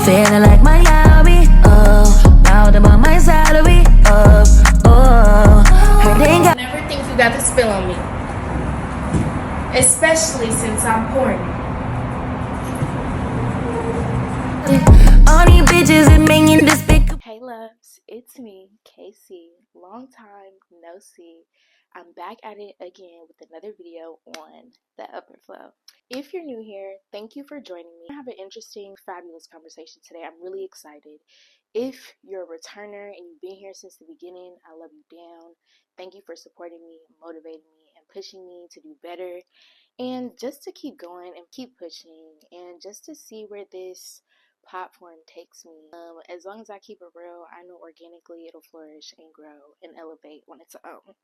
feeling like my lobby. Oh, now them on my salary. Oh, oh, I think I never think you got the spill on me, especially since I'm porn. all these bitches and minion despicable. Hey loves, it's me, Casey. Long time no see. I'm back at it again with another video on the upper flow. If you're new here, thank you for joining me. I have an interesting, fabulous conversation today. I'm really excited. If you're a returner and you've been here since the beginning, I love you down. Thank you for supporting me, motivating me, and pushing me to do better. And just to keep going and keep pushing and just to see where this platform takes me. As long as I keep it real, I know organically it'll flourish and grow and elevate on its own.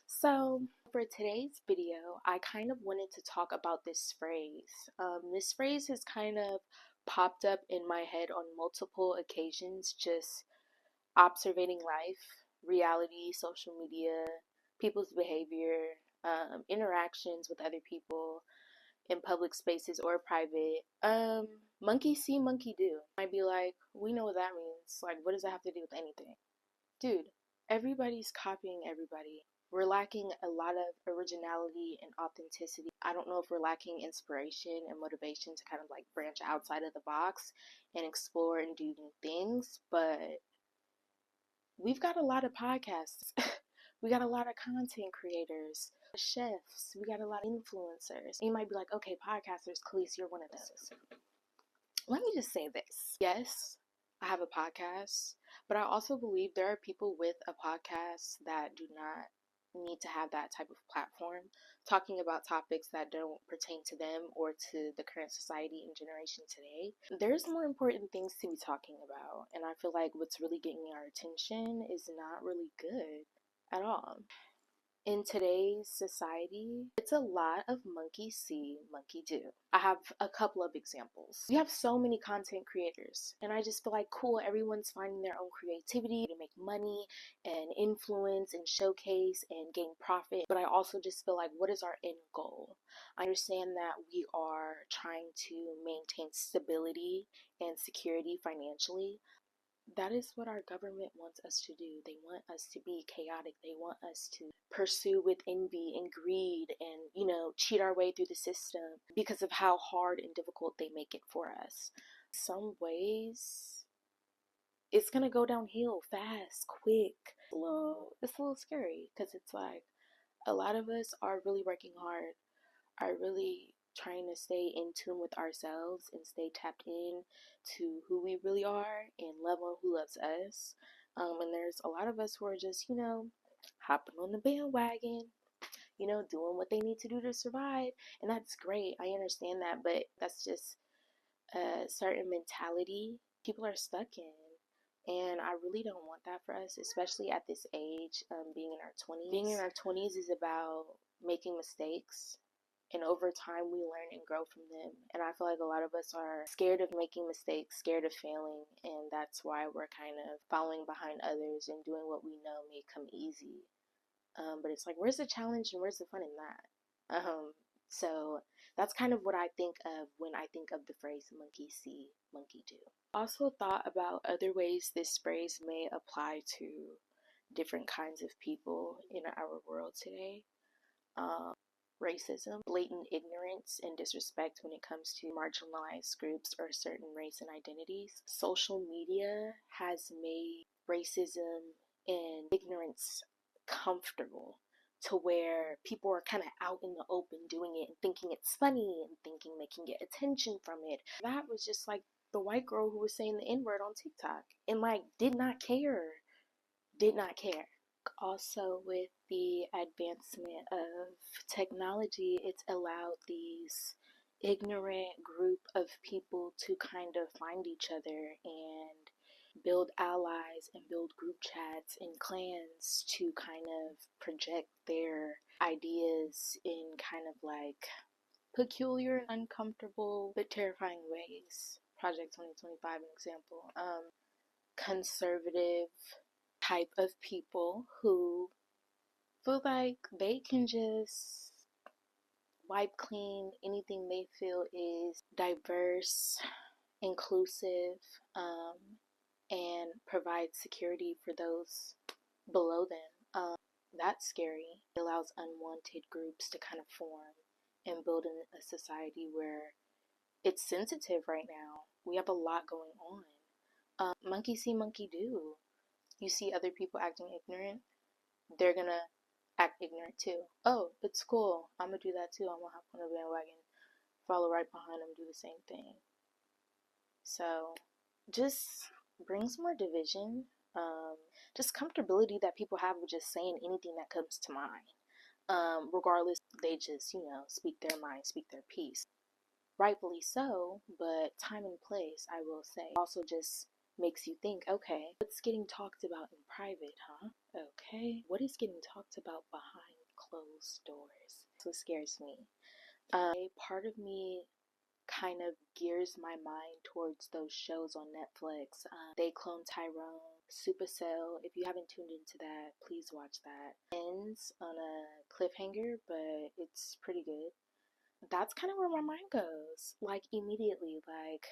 So for today's video, I kind of wanted to talk about this phrase. This phrase has kind of popped up in my head on multiple occasions, just observing life, reality, social media, people's behavior, interactions with other people in public spaces or private. Monkey see, monkey do. Might be like, we know what that means. Like, what does that have to do with anything? Dude, everybody's copying everybody. We're lacking a lot of originality and authenticity. I don't know if we're lacking inspiration and motivation to kind of like branch outside of the box and explore and do new things, but we've got a lot of podcasts. We got a lot of content creators, chefs, we got a lot of influencers. And you might be like, okay, podcasters, Khalees, you're one of those. Let me just say this. Yes, I have a podcast, but I also believe there are people with a podcast that do not need to have that type of platform talking about topics that don't pertain to them or to the current society and generation today. There's more important things to be talking about, and I feel like what's really getting our attention is not really good at all. In today's society, it's a lot of monkey see, monkey do. I have a couple of examples. We have so many content creators, and I just feel like, cool, everyone's finding their own creativity to make money and influence and showcase and gain profit. But I also just feel like, what is our end goal? I understand that we are trying to maintain stability and security financially. That is what our government wants us to do. They want us to be chaotic. They want us to pursue with envy and greed and, cheat our way through the system because of how hard and difficult they make it for us. Some ways, it's going to go downhill fast, quick. It's a little scary because it's like a lot of us are really working hard, are really trying to stay in tune with ourselves and stay tapped in to who we really are and love on who loves us. And there's a lot of us who are just, hopping on the bandwagon, doing what they need to do to survive. And that's great. I understand that, but that's just a certain mentality people are stuck in. And I really don't want that for us, especially at this age, being in our 20s. Being in our 20s is about making mistakes, and over time we learn and grow from them. And I feel like a lot of us are scared of making mistakes, scared of failing, and that's why we're kind of following behind others and doing what we know may come easy. But it's like, where's the challenge and where's the fun in that? So that's kind of what I think of when I think of the phrase monkey see, monkey do. Also thought about other ways this phrase may apply to different kinds of people in our world today. Racism, blatant ignorance and disrespect when it comes to marginalized groups or certain race and identities. Social media has made racism and ignorance comfortable to where people are kind of out in the open doing it and thinking it's funny and thinking they can get attention from it. That was just like the white girl who was saying the N-word on TikTok and did not care. Also, with the advancement of technology, it's allowed these ignorant group of people to kind of find each other and build allies and build group chats and clans to kind of project their ideas in kind of like peculiar and uncomfortable but terrifying ways. Project 2025, an example. Conservative type of people who feel like they can just wipe clean anything they feel is diverse inclusive, and provide security for those below them. That's scary. It allows unwanted groups to kind of form and build in a society where it's sensitive right now. We have a lot going on. Monkey see, monkey do. You see other people acting ignorant, they're gonna act ignorant too. Oh, it's cool. I'm gonna do that too. I'm gonna hop on a bandwagon, follow right behind them, do the same thing. So just brings more division, just comfortability that people have with just saying anything that comes to mind. Regardless, they just, speak their mind, speak their piece. Rightfully so, but time and place, I will say, also just makes you think, okay, what's getting talked about in private, huh? Okay, what is getting talked about behind closed doors? That's what scares me. A part of me kind of gears my mind towards those shows on Netflix. They Clone Tyrone, Supercell. If you haven't tuned into that, please watch that. Ends on a cliffhanger, but it's pretty good. That's kind of where my mind goes. Like, immediately, like,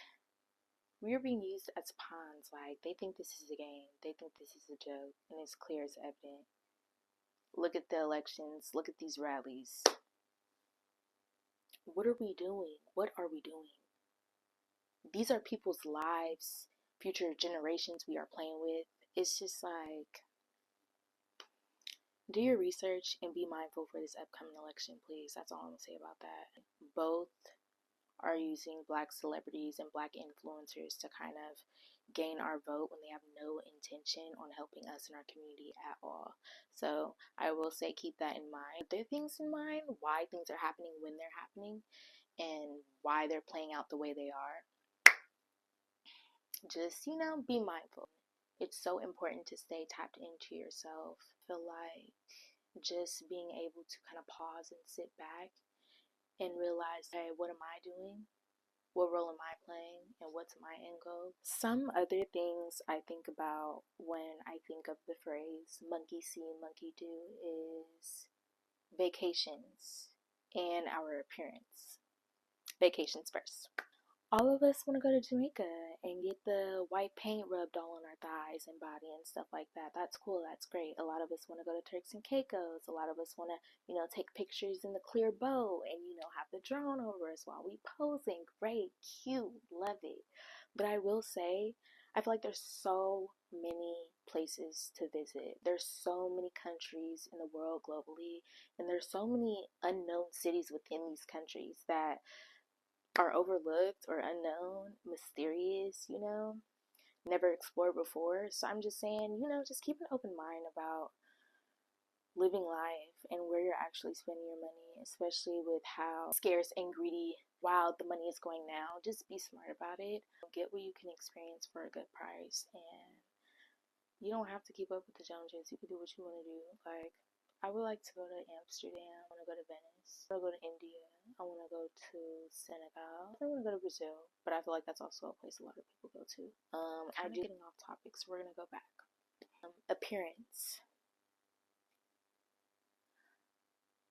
we're being used as pawns. Like, they think this is a game, they think this is a joke, and it's clear as evident. Look at the elections, look at these rallies. What are we doing? What are we doing? These are people's lives, future generations we are playing with. It's just like, do your research and be mindful for this upcoming election, please. That's all I'm gonna say about that. Both are using Black celebrities and Black influencers to kind of gain our vote when they have no intention on helping us in our community at all. So I will say, keep that in mind. There are things in mind, why things are happening when they're happening, and why they're playing out the way they are. Just, be mindful. It's so important to stay tapped into yourself. I feel like just being able to kind of pause and sit back and realize, hey, what am I doing? What role am I playing? And what's my end goal? Some other things I think about when I think of the phrase monkey see, monkey do is vacations and our appearance. Vacations first. All of us want to go to Jamaica and get the white paint rubbed all on our thighs and body and stuff like that. That's cool. That's great. A lot of us want to go to Turks and Caicos. A lot of us want to, take pictures in the clear boat and, have the drone over us while we posing. Great, cute, love it. But I will say, I feel like there's so many places to visit. There's so many countries in the world globally, and there's so many unknown cities within these countries that are overlooked or unknown, mysterious, never explored before. So I'm just saying, just keep an open mind about living life and where you're actually spending your money, especially with how scarce and greedy, wild the money is going now. Just be smart about it. Get what you can experience for a good price, and you don't have to keep up with the Joneses. You can do what you want to do. Like, I would like to go to Amsterdam. I want to go to Venice. I want to go to India. I want to go to Senegal. I want to go to Brazil, but I feel like that's also a place a lot of people go to. I'm getting off topic, so we're gonna go back. Appearance.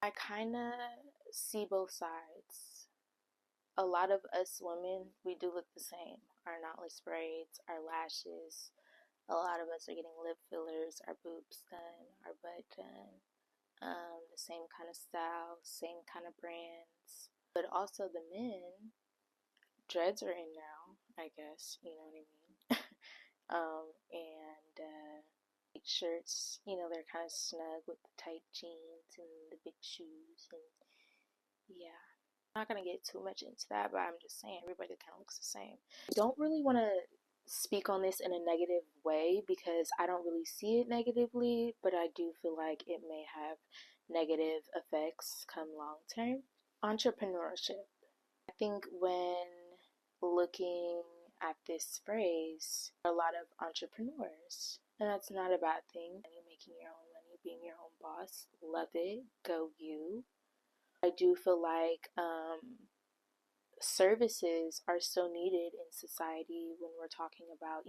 I kind of see both sides. A lot of us women, we do look the same. Our knotless braids, our lashes. A lot of us are getting lip fillers, our boobs done, our butt done. The same kind of style, same kind of brands. But also the men, dreads are in now, I guess, you know what I mean? And shirts, they're kind of snug with the tight jeans and the big shoes, and yeah. I'm not gonna get too much into that, but I'm just saying everybody kind of looks the same. I don't really want to speak on this in a negative way because I don't really see it negatively, but I do feel like it may have negative effects come long term. Entrepreneurship. I think when looking at this phrase, there are a lot of entrepreneurs, and that's not a bad thing. Making your own money, being your own boss, love it, go you. I do feel like services are so needed in society when we're talking about,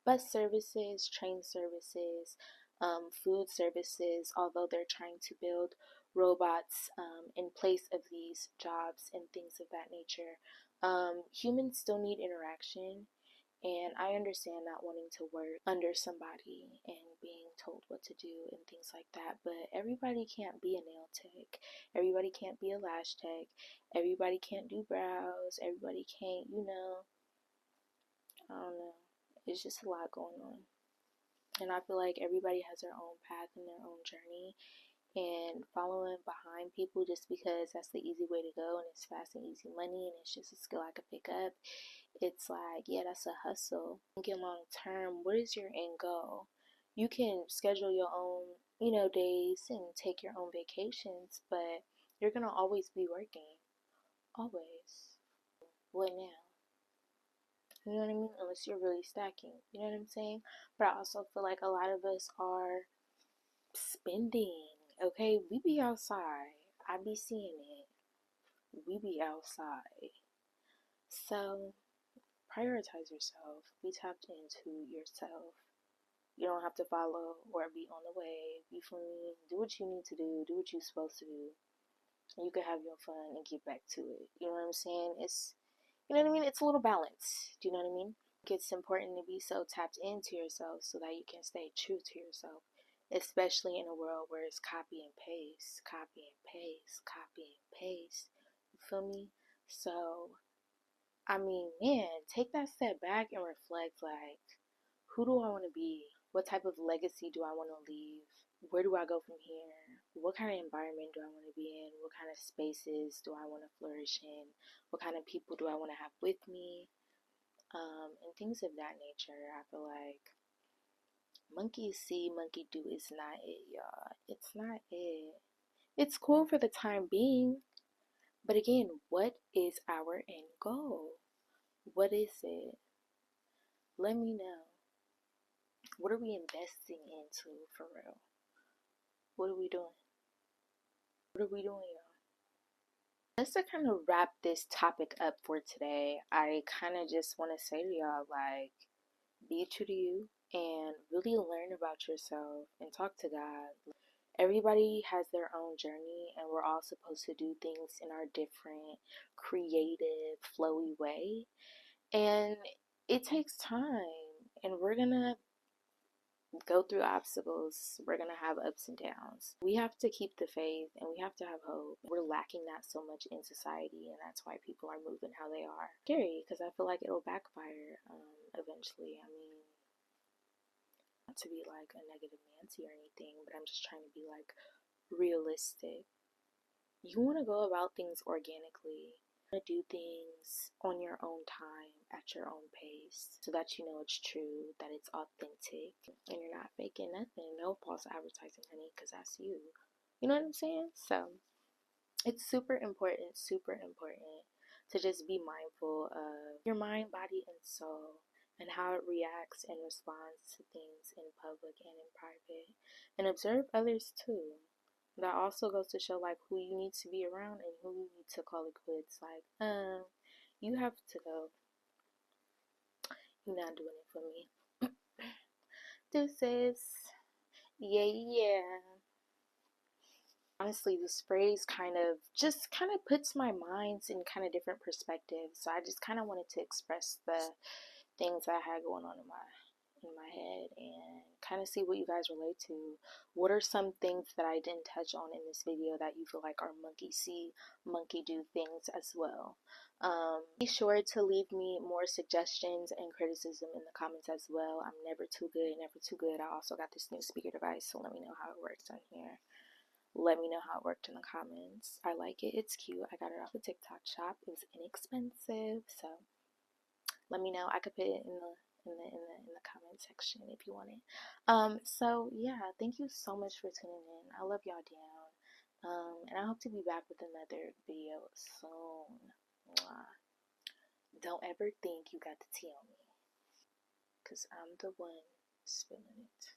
bus services, train services, food services, although they're trying to build robots in place of these jobs and things of that nature. Humans still need interaction, and I understand not wanting to work under somebody and being told what to do and things like that, but everybody can't be a nail tech. Everybody can't be a lash tech. Everybody can't do brows. Everybody can't, I don't know. It's just a lot going on. And I feel like everybody has their own path and their own journey, and following behind people just because that's the easy way to go and it's fast and easy money and it's just a skill I could pick up, it's like, yeah, that's a hustle. Thinking long term, what is your end goal? You can schedule your own, days and take your own vacations, but you're gonna always be working. Always. What now? You know what I mean? Unless you're really stacking. You know what I'm saying? But I also feel like a lot of us are spending. Okay, we be outside. I be seeing it. We be outside. So prioritize yourself. Be tapped into yourself. You don't have to follow or be on the way. You feel me? Do what you need to do. Do what you're supposed to do. And you can have your fun and get back to it. You know what I'm saying? You know what I mean? It's a little balance. Do you know what I mean? It's important to be so tapped into yourself so that you can stay true to yourself, especially in a world where it's copy and paste, copy and paste, copy and paste. You feel me? So, I mean, man, take that step back and reflect, like, who do I want to be? What type of legacy do I want to leave? Where do I go from here? What kind of environment do I want to be in? What kind of spaces do I want to flourish in? What kind of people do I want to have with me? And things of that nature. I feel like monkey see, monkey do is not it, y'all. It's not it. It's cool for the time being, but again, what is our end goal? What is it? Let me know. What are we investing into for real? What are we doing? What are we doing, y'all? Just to kind of wrap this topic up for today, I kind of just want to say to y'all, like, be true to you and really learn about yourself and talk to God. Everybody has their own journey, and we're all supposed to do things in our different, creative, flowy way. And it takes time, and we're gonna go through obstacles. We're gonna have ups and downs. We have to keep the faith and we have to have hope. We're lacking that so much in society, and that's why people are moving how they are. Scary, because I feel like it'll backfire eventually. I mean, not to be like a negative Nancy or anything, but I'm just trying to be like realistic. You want to go about things organically. You want to do things on your own time, at your own pace, so that you know it's true, that it's authentic, and you're not faking nothing. No false advertising, honey, because that's you. You know what I'm saying? So it's super important to just be mindful of your mind, body, and soul, and how it reacts and responds to things in public and in private, and observe others too. That also goes to show like who you need to be around and who you need to call it quits. Like, you have to go. You're not doing it for me. Deuces. Yeah. Honestly, this phrase kind of puts my minds in kind of different perspectives. So I just kind of wanted to express the things I had going on in my head and kind of see what you guys relate to. What are some things that I didn't touch on in this video that you feel like are monkey see, monkey do things as well? Be sure to leave me more suggestions and criticism in the comments as well. I'm never too good, never too good. I also got this new speaker device, so let me know how it works on here. Let me know how it worked in the comments. I like it. It's cute. I got it off a TikTok shop. It was inexpensive, so let me know. I could put it in the comment section if you want it. So yeah, thank you so much for tuning in. I love y'all down. And I hope to be back with another video soon. Mwah. Don't ever think you got the tea on me, 'cause I'm the one spilling it.